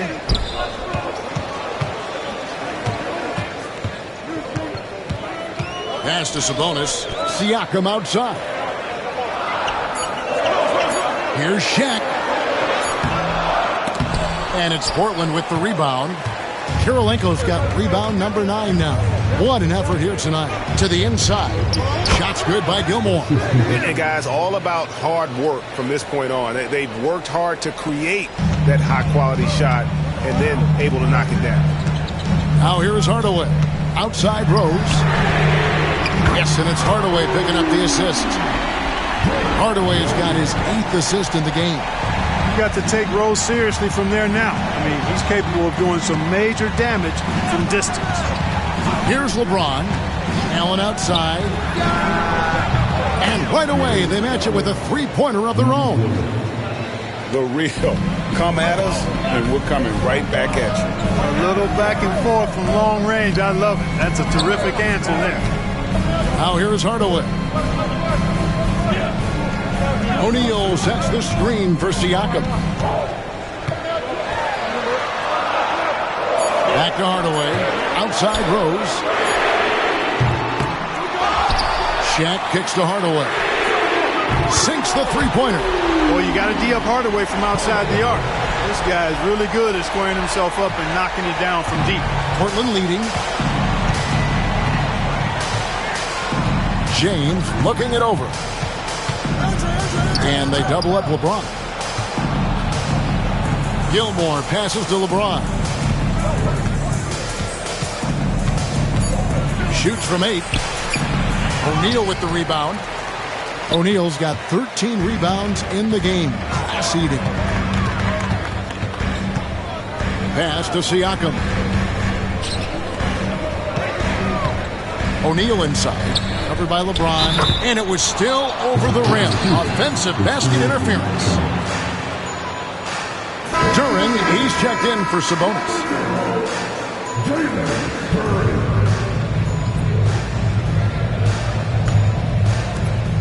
Pass to Sabonis. Siakam outside. Here's Shaq. And it's Portland with the rebound. Kirilenko's got rebound number 9 now. What an effort here tonight. To the inside. Shots good by Gilmore. And guys, all about hard work from this point on. They've worked hard to create that high-quality shot and then able to knock it down. Now here is Hardaway. Outside Rose. Yes, and it's Hardaway picking up the assist. Hardaway's got his 8th assist in the game. got to take Rose seriously from there now. I mean, he's capable of doing some major damage from distance. Here's LeBron. Allen outside. And right away, they match it with a three-pointer of their own. The real come at us, and we're coming right back at you. A little back and forth from long range. I love it. That's a terrific answer there. Now here's Hardaway. O'Neal sets the screen for Siakam. Back to Hardaway. Outside Rose. Shaq kicks to Hardaway. Sinks the three-pointer. Well, you got to D up Hardaway from outside the arc. This guy is really good at squaring himself up and knocking it down from deep. Portland leading. James looking it over. And they double up LeBron. Gilmore passes to LeBron. Shoots from 8. O'Neal with the rebound. O'Neal's got 13 rebounds in the game. Class eating. Pass to Siakam. O'Neal inside. Covered by LeBron. And it was still over the rim. Offensive basket interference. Duran, he's checked in for Sabonis.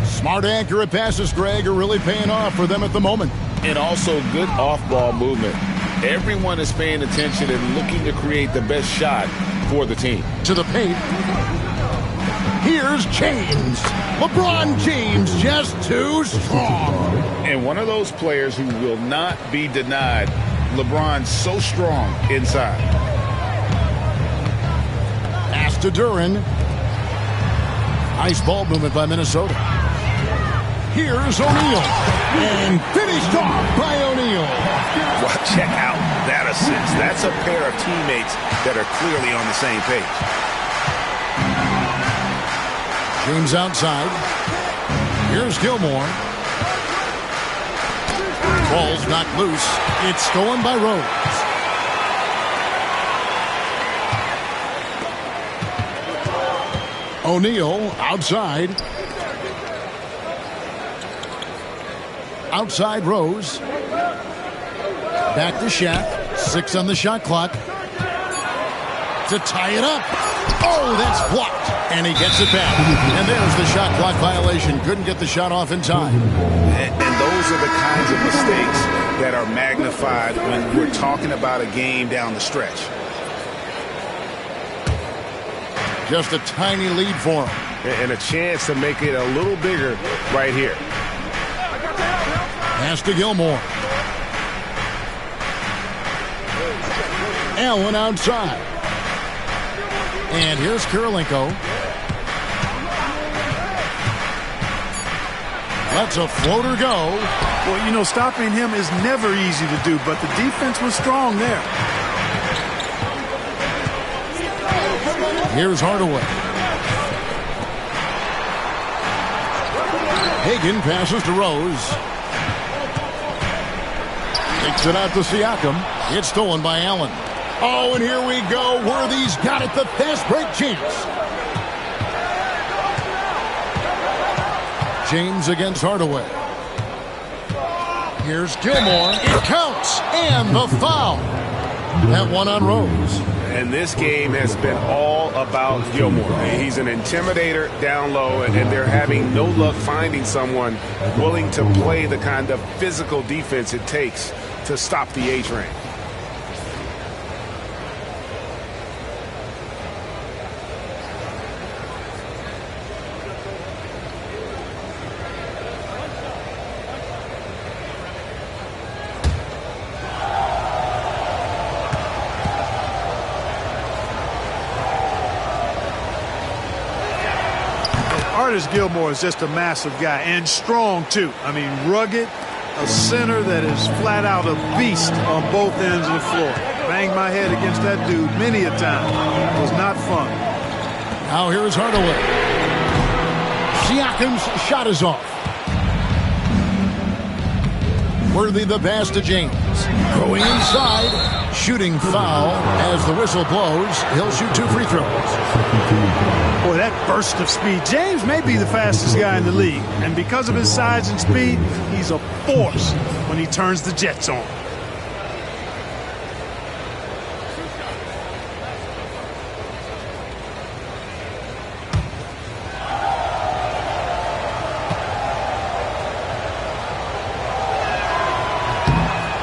Smart, accurate passes, Greg, are really paying off for them at the moment. And also good off-ball movement. Everyone is paying attention and looking to create the best shot for the team. To the paint. Here's James. LeBron James just too strong. And one of those players who will not be denied. LeBron so strong inside. Pass to Duran. Nice ball movement by Minnesota. Here's O'Neal. And finished off by O'Neal. Well, check out that assist. That's a pair of teammates that are clearly on the same page. James outside. Here's Gilmore. Ball's knocked loose. It's stolen by Rose. O'Neal outside. Outside Rose. Back to Shaq. 6 on the shot clock. To tie it up. Oh, that's blocked. And he gets it back. And there's the shot clock violation. Couldn't get the shot off in time. And those are the kinds of mistakes that are magnified when we're talking about a game down the stretch. Just a tiny lead for him. And a chance to make it a little bigger right here. Pass to Gilmore. Allen outside. And here's Kirilenko. Lets a floater go. Well, you know, stopping him is never easy to do, but the defense was strong there. Here's Hardaway. Hagan passes to Rose. Takes it out to Siakam. It's stolen by Allen. Oh, and here we go. Worthy's got it. The fast break chance. James against Hardaway. Here's Gilmore. It counts. And the foul. That one on Rose. And this game has been all about Gilmore. He's an intimidator down low, and they're having no luck finding someone willing to play the kind of physical defense it takes to stop the A-train. Gilmore is just a massive guy and strong too. I mean, rugged, a center that is flat out a beast on both ends of the floor. Banged my head against that dude many a time. It was not fun. Now here's Hardaway. Siakam's shot is off. Worthy the pass to James. Going inside. Shooting foul as the whistle blows. He'll shoot 2 free throws. Boy, that burst of speed. James may be the fastest guy in the league. And because of his size and speed, he's a force when he turns the Jets on.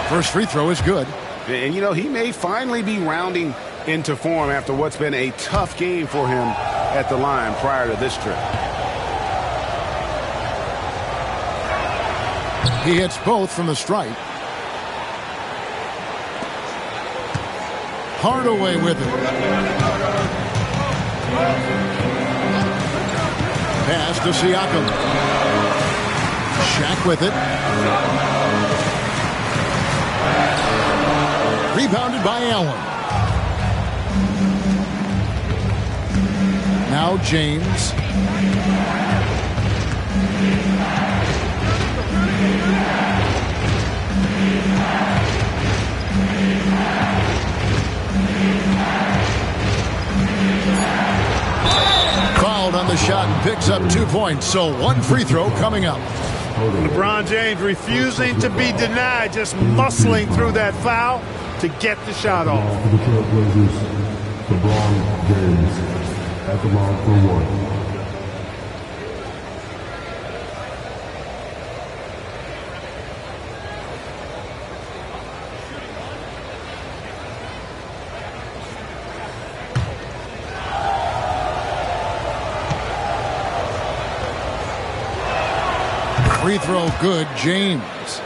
First free throw is good. And, you know, he may finally be rounding into form after what's been a tough game for him at the line prior to this trip. He hits both from the stripe. Hardaway with it. Pass to Siakam. Shaq with it. Rebounded by Allen. Now James. Fouled on the shot and picks up 2 points. So 1 free throw coming up. LeBron James refusing to be denied, just muscling through that foul to get the shot off. For the Trailblazers, LeBron James at the line for 1. Free throw good, James.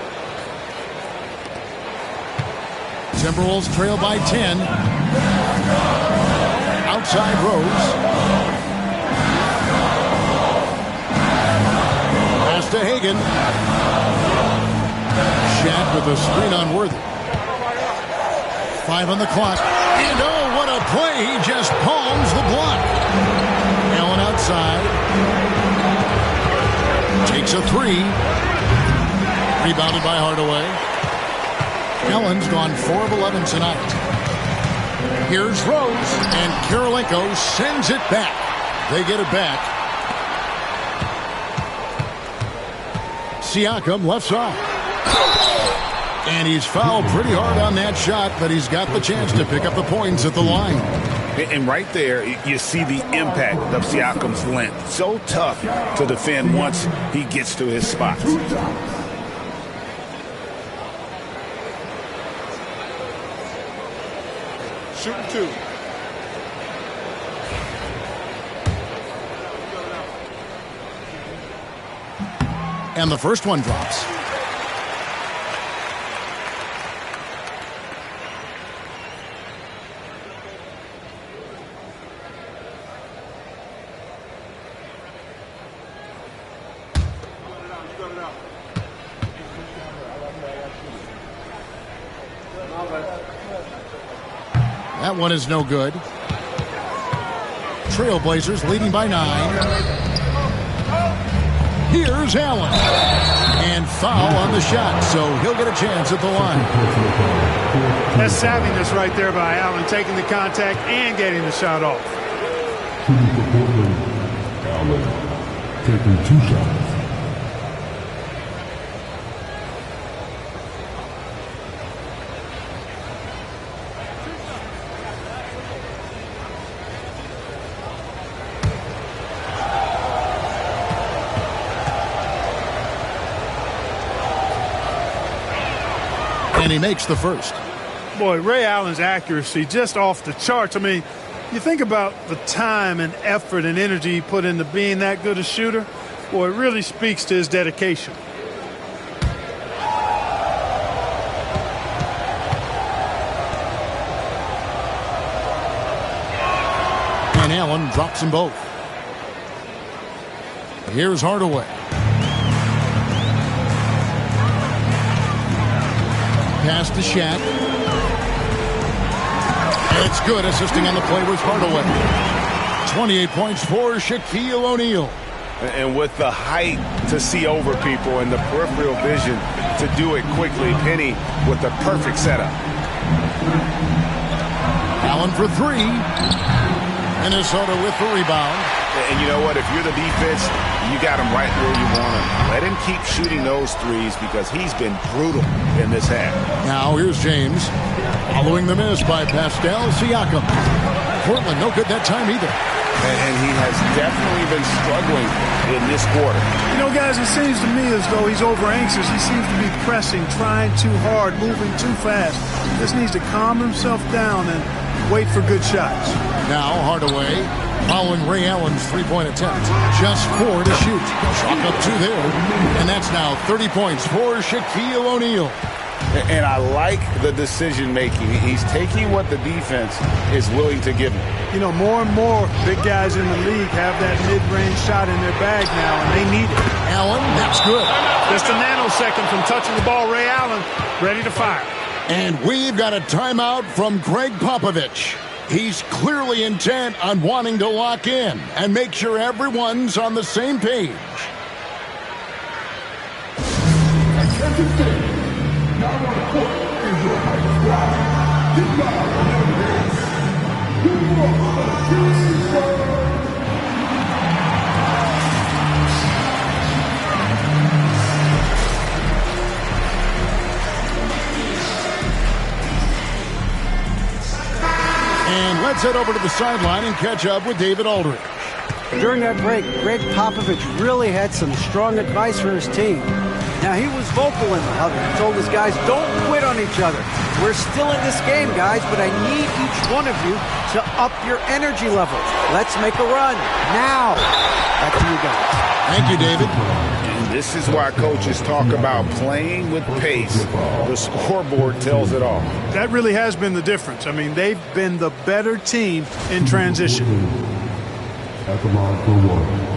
Timberwolves trail by 10. Outside Rose. Pass to Hagan. Shaq with a screen on Worthy. 5 on the clock. And oh, what a play. He just palms the block. Allen outside. Takes a 3. Rebounded by Hardaway. Allen's gone 4 of 11 tonight. Here's Rose, and Karolinko sends it back. They get it back. Siakam left side. And he's fouled pretty hard on that shot, but he's got the chance to pick up the points at the line. And right there, you see the impact of Siakam's length. So tough to defend once he gets to his spots. Shooting 2. And the first one drops. That one is no good. Trailblazers leading by 9. Here's Allen. And foul on the shot, so he'll get a chance at the line. That's savviness right there by Allen, taking the contact and getting the shot off. Shooting for Portland, Allen taking 2 shots. And he makes the first. Boy, Ray Allen's accuracy just off the charts. I mean, you think about the time and effort and energy he put into being that good a shooter. Boy, it really speaks to his dedication. And Allen drops them both. Here's Hardaway. Pass to Shaq. And it's good. Assisting on the play was Hardaway. 28 points for Shaquille O'Neal. And with the height to see over people and the peripheral vision to do it quickly, Penny with the perfect setup. Allen for three. Minnesota with the rebound. And you know what? If you're the defense, you got him right where you want him. Let him keep shooting those threes because he's been brutal in this half. Now here's James. Following the miss by Pascal Siakam. Portland no good that time either. And he has definitely been struggling in this quarter. You know, guys, it seems to me as though he's over-anxious. He seems to be pressing, trying too hard, moving too fast. He just needs to calm himself down and wait for good shots. Now Hardaway following Ray Allen's three-point attempt. Just 4 to shoot. Chalk up 2 there. And that's now 30 points for Shaquille O'Neal. And I like the decision-making. He's taking what the defense is willing to give him. You know, more and more big guys in the league have that mid-range shot in their bag now, and they need it. Allen, that's good. Just a nanosecond from touching the ball. Ray Allen ready to fire. And we've got a timeout from Greg Popovich. He's clearly intent on wanting to lock in and make sure everyone's on the same page. Attention fans, now on the court is your hype squad. Get live on this. And let's head over to the sideline and catch up with David Aldridge. During that break, Greg Popovich really had some strong advice for his team. Now, he was vocal in the huddle. He told his guys, don't quit on each other. We're still in this game, guys, but I need each one of you to up your energy levels. Let's make a run now. Back to you guys. Thank you, David. And this is why coaches talk about playing with pace. The scoreboard tells it all. That really has been the difference. I mean, they've been the better team in transition. At the line for one.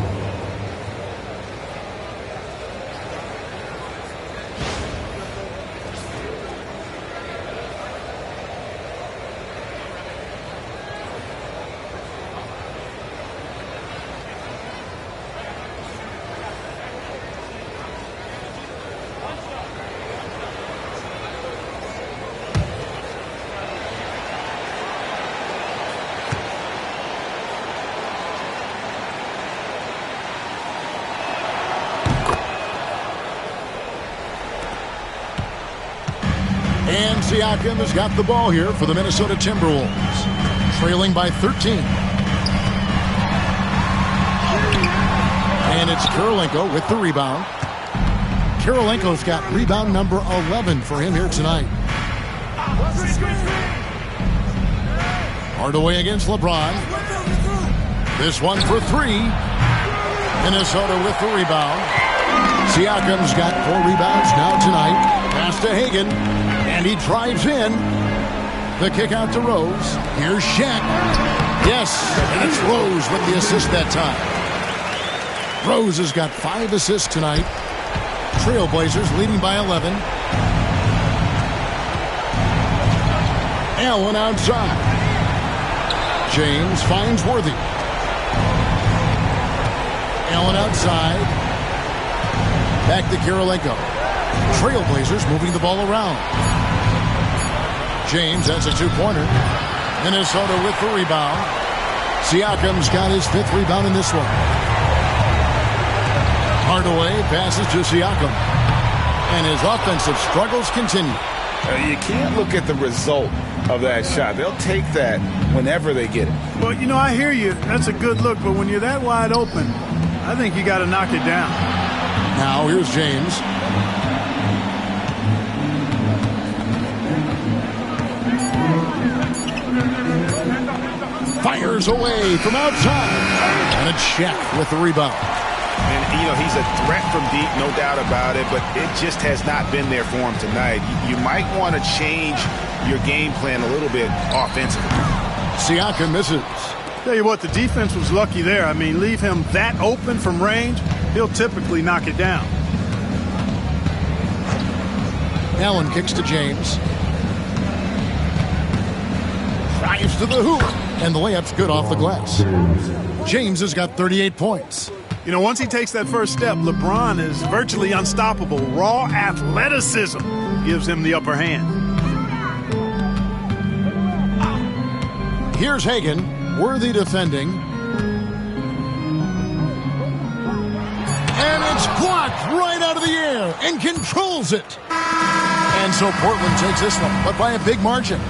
And Siakam has got the ball here for the Minnesota Timberwolves. Trailing by 13. And it's Kirilenko with the rebound. Kirilenko's got rebound number 11 for him here tonight. Hardaway against LeBron. This one for 3. Minnesota with the rebound. Siakam's got 4 rebounds now tonight. Pass to Hagan. And he drives in. The kick out to Rose. Here's Shaq. Yes, and it's Rose with the assist that time. Rose has got 5 assists tonight. Trailblazers leading by 11. Allen outside. James finds Worthy. Allen outside. Back to Kirilenko. Trailblazers moving the ball around. James has a 2-pointer. Minnesota with the rebound. Siakam's got his 5th rebound in this one. Hardaway passes to Siakam. And his offensive struggles continue. You can't look at the result of that shot. They'll take that whenever they get it. Well, you know, I hear you. That's a good look. But when you're that wide open, I think you got to knock it down. Now here's James. Fires away from outside. And it's Shaq with the rebound. And, you know, he's a threat from deep, no doubt about it, but it just has not been there for him tonight. You might want to change your game plan a little bit offensively. Siakam misses. Tell you what, the defense was lucky there. I mean, leave him that open from range, he'll typically knock it down. Allen kicks to James. Drives to the hoop. And the layup's good off the glass. James has got 38 points. You know, once he takes that first step, LeBron is virtually unstoppable. Raw athleticism gives him the upper hand. Here's Hagan, worthy defending. And it's blocked right out of the air and controls it. And so Portland takes this one, but by a big margin.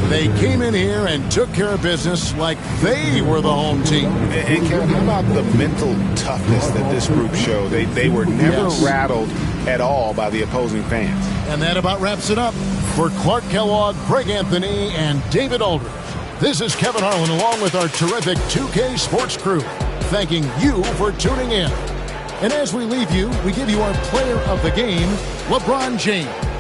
They came in here and took care of business like they were the home team. And Kevin, how about the mental toughness that this group showed? They were never rattled at all by the opposing fans. And that about wraps it up. For Clark Kellogg, Greg Anthony, and David Aldridge, this is Kevin Harlan along with our terrific 2K Sports crew, thanking you for tuning in. And as we leave you, we give you our player of the game, LeBron James.